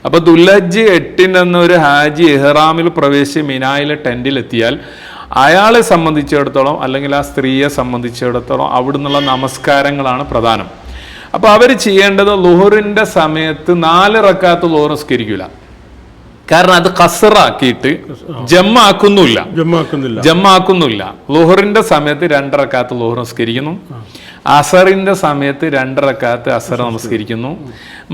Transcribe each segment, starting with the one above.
അപ്പൊ ദുൽഹജ്ജ് 8 ഒരു ഹാജി ഇഹ്റാമിൽ പ്രവേശിച്ച് മിനായിലെ ടെന്റിലെത്തിയാൽ അയാളെ സംബന്ധിച്ചിടത്തോളം അല്ലെങ്കിൽ ആ സ്ത്രീയെ സംബന്ധിച്ചിടത്തോളം അവിടുന്നുള്ള നമസ്കാരങ്ങളാണ് പ്രധാനം. അപ്പൊ അവർ ചെയ്യേണ്ടത് ളുഹറിന്റെ സമയത്ത് 4 റക്അത്ത് ളുഹർ നിസ്കരിക്കില്ല. കാരണം അത് ഖസ്റാക്കിയിട്ട് ജമ്മാക്കുന്നില്ല. ളുഹറിന്റെ സമയത്ത് 2 റക്അത്ത് ളുഹർ നിസ്കരിക്കുന്നു. അസറിന്റെ സമയത്ത് 2 റക്അത്ത് അസർ നമസ്കരിക്കുന്നു.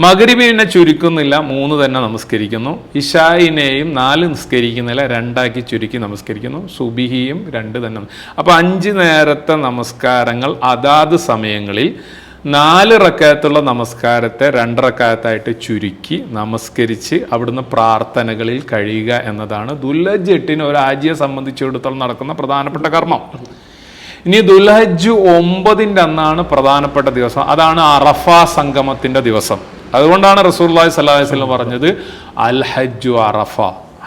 മഗ്രിബിനെ ചുരുക്കുന്നില്ല, 3 തന്നെ നമസ്കരിക്കുന്നു. ഇശായിനെയും 4 നിസ്കരിക്കുന്നില്ല, 2 ചുരുക്കി നമസ്കരിക്കുന്നു. സുബിഹിയും 2 തന്നെ. അപ്പൊ 5 നേരത്തെ നമസ്കാരങ്ങൾ അതാത് സമയങ്ങളിൽ 4 റക്അത്തുള്ള നമസ്കാരത്തെ 2 റക്അത്തായിട്ട് ചുരുക്കി നമസ്കരിച്ച് അവിടുന്ന് പ്രാർത്ഥനകളിൽ കഴിയുക എന്നതാണ് ദുൽഹജ്ജ് 8 ഒരു ഹാജിയെ സംബന്ധിച്ചിടത്തോളം നടക്കുന്ന പ്രധാനപ്പെട്ട കർമ്മം. ഇനി ദുൽഹജ്ജ് 9 അന്നാണ് പ്രധാനപ്പെട്ട ദിവസം. അതാണ് അറഫ സംഗമത്തിന്റെ ദിവസം. അതുകൊണ്ടാണ് റസൂലുള്ളാഹി സ്വല്ലല്ലാഹു അലൈഹി വസല്ലം പറഞ്ഞത് അൽ ഹജ്ജു അറഫ.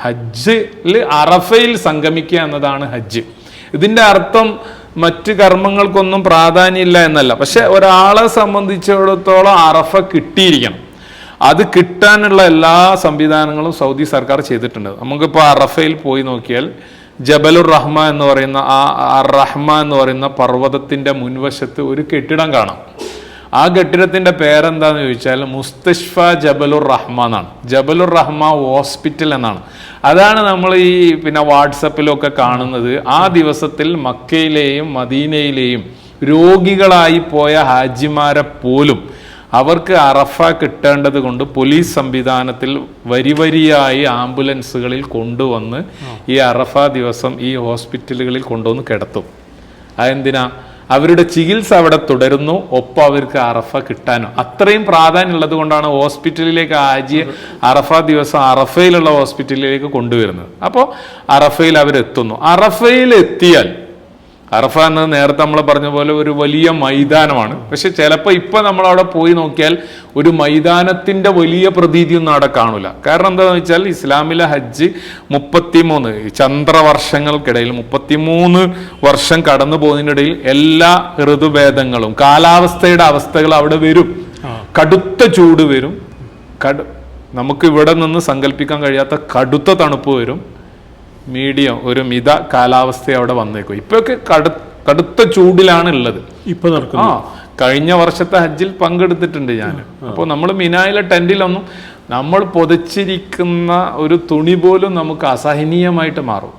ഹജ്ജിൽ അറഫയിൽ സംഗമിക്കുക എന്നതാണ് ഹജ്ജ്. ഇതിന്റെ അർത്ഥം മറ്റ് കർമ്മങ്ങൾക്കൊന്നും പ്രാധാന്യമില്ല എന്നല്ല. പക്ഷെ ഒരാളെ സംബന്ധിച്ചിടത്തോളം അറഫ കിട്ടിയിരിക്കണം. അത് കിട്ടാനുള്ള എല്ലാ സംവിധാനങ്ങളും സൗദി സർക്കാർ ചെയ്തിട്ടുണ്ട്. നമുക്കിപ്പോൾ അറഫയിൽ പോയി നോക്കിയാൽ ജബലുർ റഹ്മ എന്ന് പറയുന്ന റഹ്മ എന്ന് പറയുന്ന പർവ്വതത്തിന്റെ മുൻവശത്ത് ഒരു കെട്ടിടം കാണാം. ആ കെട്ടിടത്തിന്റെ പേരെന്താന്ന് ചോദിച്ചാൽ മുസ്തഷ്ഫ ജബലുർ റഹ്മ എന്നാണ്. ജബലുർ റഹ്മ ഹോസ്പിറ്റൽ എന്നാണ്. അതാണ് നമ്മൾ ഈ വാട്സപ്പിലൊക്കെ കാണുന്നത്. ആ ദിവസത്തിൽ മക്കയിലെയും മദീനയിലെയും രോഗികളായി പോയ ഹാജിമാരെ പോലും അവർക്ക് അറഫ കിട്ടേണ്ടത് കൊണ്ട് പോലീസ് സംവിധാനത്തിൽ വരിയായി ആംബുലൻസുകളിൽ കൊണ്ടുവന്ന് ഈ അറഫ ദിവസം ഈ ഹോസ്പിറ്റലുകളിൽ കൊണ്ടുവന്ന് കിടത്തും. അതെന്തിനാ? അവരുടെ ചികിത്സ അവിടെ തുടരുന്നു, ഒപ്പം അവർക്ക് അറഫ കിട്ടാനും. അത്രയും പ്രാധാന്യം ഉള്ളത് കൊണ്ടാണ് ഹോസ്പിറ്റലിലേക്ക് ഹാജിയെ അറഫ ദിവസം അറഫയിലുള്ള ഹോസ്പിറ്റലിലേക്ക് കൊണ്ടുവരുന്നത്. അപ്പോൾ അറഫയിൽ അവരെത്തുന്നു. അറഫയിൽ എത്തിയാൽ, അറഫ എന്നത് നേരത്തെ നമ്മൾ പറഞ്ഞ പോലെ ഒരു വലിയ മൈതാനമാണ്. പക്ഷെ ചിലപ്പോൾ ഇപ്പൊ നമ്മൾ അവിടെ പോയി നോക്കിയാൽ ഒരു മൈതാനത്തിന്റെ വലിയ പ്രതീതിയൊന്നും അവിടെ കാണൂല. കാരണം എന്താണെന്ന് വെച്ചാൽ ഇസ്ലാമിലെ ഹജ്ജ് 33 ചന്ദ്രവർഷങ്ങൾക്കിടയിൽ 33 വർഷം കടന്നു പോകുന്നതിനിടയിൽ എല്ലാ ഋതുഭേദങ്ങളും കാലാവസ്ഥയുടെ അവസ്ഥകൾ അവിടെ വരും. കടുത്ത ചൂട് വരും, നമുക്ക് ഇവിടെ നിന്ന് സങ്കല്പിക്കാൻ കഴിയാത്ത കടുത്ത തണുപ്പ് വരും, മീഡിയം ഒരു മിത കാലാവസ്ഥ അവിടെ വന്നേക്കും. ഇപ്പൊക്കെ കടുത്ത ചൂടിലാണ് ഉള്ളത്. ഇപ്പൊ കഴിഞ്ഞ വർഷത്തെ ഹജ്ജിൽ പങ്കെടുത്തിട്ടുണ്ട് ഞാൻ. അപ്പോൾ നമ്മൾ മിനായിലെ ടെന്റിലൊന്നും നമ്മൾ പൊതിച്ചിരിക്കുന്ന ഒരു തുണി പോലും നമുക്ക് അസഹനീയമായിട്ട് മാറും.